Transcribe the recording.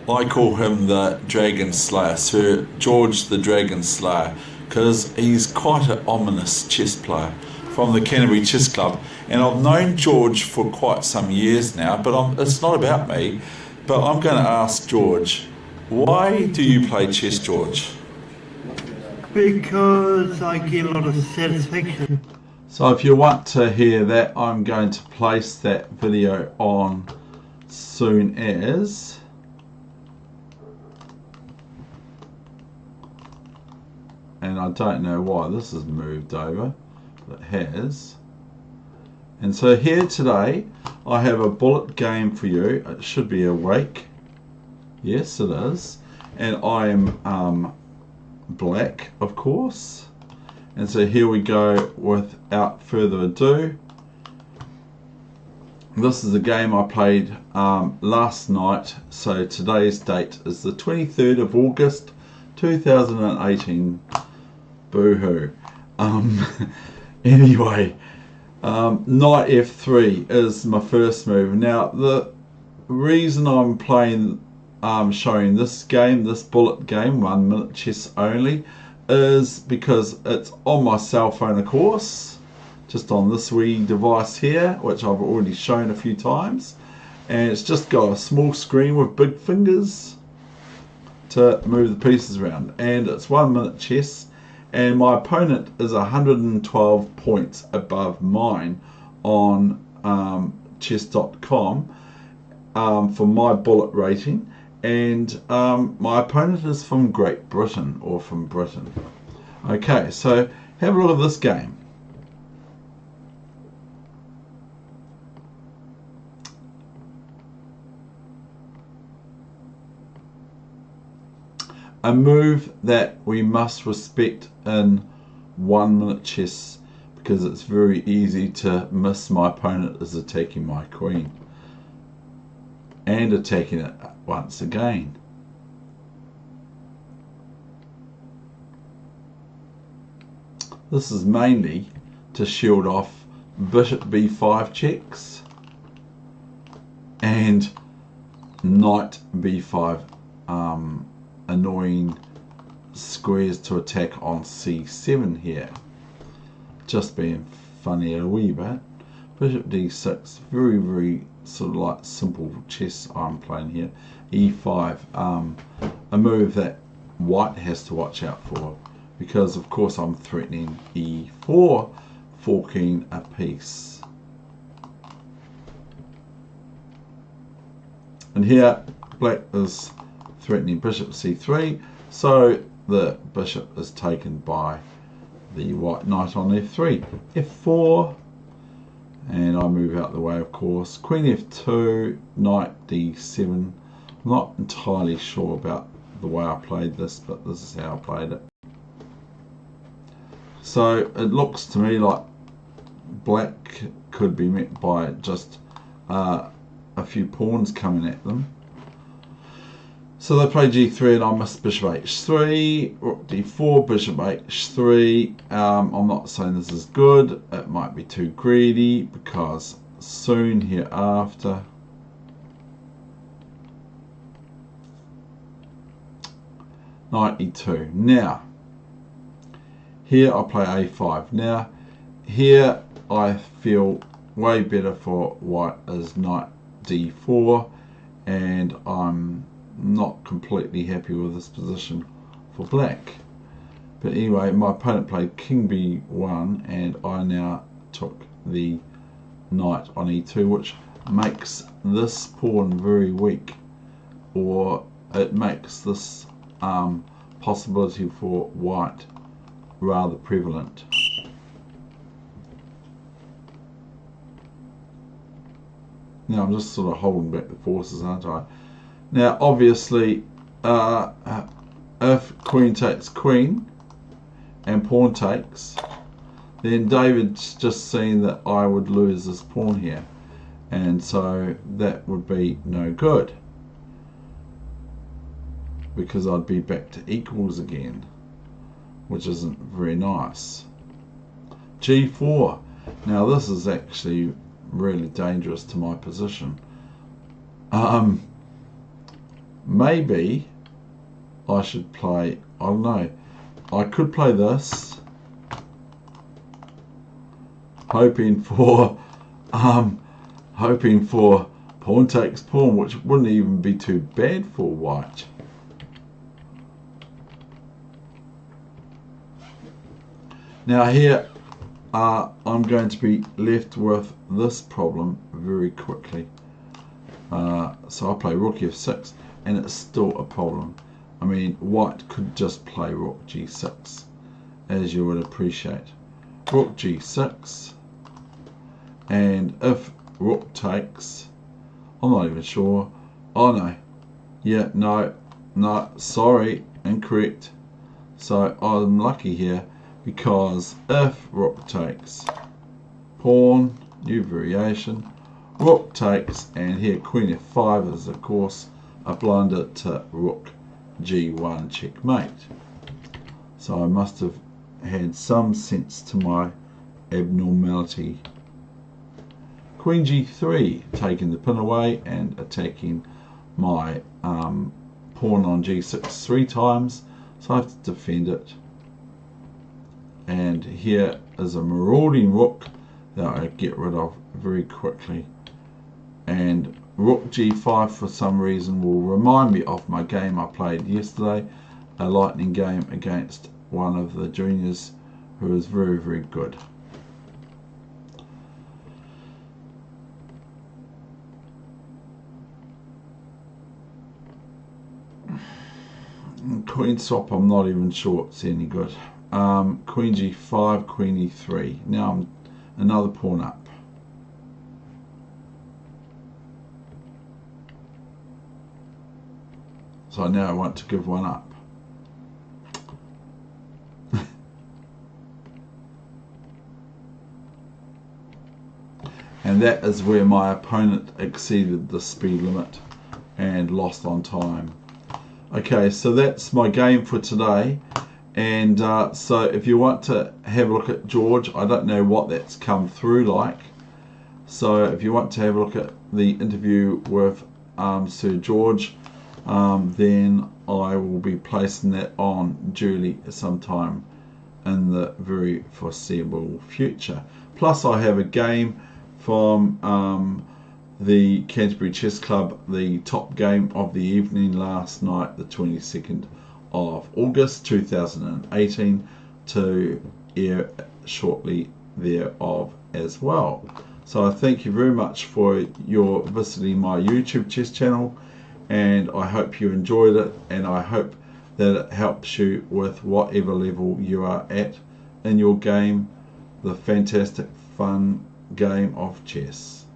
I call him the Dragon Slayer, Sir George the Dragon Slayer, because he's quite an ominous chess player from the Canterbury Chess Club. And I've known George for quite some years now, but it's not about me. But I'm going to ask George, why do you play chess, George? Because I get a lot of satisfaction. So if you want to hear that, I'm going to place that video on soon as. And I don't know why this has moved over, but it has. And so here today, I have a bullet game for you. It should be awake. Yes, it is. And I am black, of course. And so here we go. Without further ado, this is a game I played last night. So today's date is the 23rd of August 2018. Boo-hoo. Anyway, knight f3 is my first move. Now the reason I'm playing showing this game, this bullet game, 1 minute chess only, is because it's on my cell phone, of course, just on this wee device here, which I've already shown a few times, and it's just got a small screen with big fingers to move the pieces around, and it's 1 minute chess, and my opponent is 112 points above mine on chess.com for my bullet rating. And my opponent is from Great Britain, or from Britain. Okay, so have a look at this game. A move that we must respect in 1 minute chess, because it's very easy to miss. My opponent is attacking my queen and attacking it once again. This is mainly to shield off bishop b5 checks and knight b5 annoying squares to attack on c7 here. Just being funny a wee bit. Bishop d6, very sort of like simple chess I'm playing here. e5, a move that white has to watch out for, because of course I'm threatening e4, forking a piece. And here black is threatening bishop c3, so the bishop is taken by the white knight on f3, f4, and I move out the way, of course. Queen f2, knight d7. I'm not entirely sure about the way I played this, but this is how I played it. So it looks to me like black could be met by just a few pawns coming at them. So they play g3 and I missed bishop h3, rook d4, bishop h3. I'm not saying this is good. It might be too greedy, because soon hereafter knight e2. Now here I play a5. Now here I feel way better for white as knight d4, and I'm not completely happy with this position for black. But anyway, my opponent played king b1 and I now took the knight on e2, which makes this pawn very weak, or it makes this possibility for white rather prevalent. Now I'm just sort of holding back the forces, aren't I? Now obviously if queen takes queen and pawn takes, then David's just seen that I would lose this pawn here, and so that would be no good, because I'd be back to equals again, which isn't very nice. g4. Now this is actually really dangerous to my position. maybe I should play, I don't know, I could play this, hoping for pawn takes pawn, which wouldn't even be too bad for white. Now here I'm going to be left with this problem very quickly. So I play rook f6 and it's still a problem. I mean, white could just play rook g6, as you would appreciate. Rook g6, and if rook takes, I'm not even sure. Oh no, yeah, no, sorry, incorrect. So I'm lucky here, because if rook takes pawn, new variation, rook takes, and here queen f5 is of course a blunder to rook g1 checkmate. So I must have had some sense to my abnormality. Queen g3, taking the pin away and attacking my pawn on g6 3 times, so I have to defend it. And here is a marauding rook that I get rid of very quickly. And rook g5 for some reason will remind me of my game I played yesterday, a lightning game against one of the juniors who is very, very good. Queen swap, I'm not even sure it's any good. Queen g5, queen e3. Now I'm another pawn up. So now I want to give one up. And that is where my opponent exceeded the speed limit and lost on time. Okay, so that's my game for today. And so if you want to have a look at George, I don't know what that's come through like. So if you want to have a look at the interview with Sir George, then I will be placing that on duly sometime in the very foreseeable future. Plus I have a game from the Canterbury Chess Club, the top game of the evening last night, the 22nd of August 2018, to air shortly thereof as well. So I thank you very much for your visiting my YouTube chess channel, and I hope you enjoyed it, and I hope that it helps you with whatever level you are at in your game, the fantastic fun game of chess.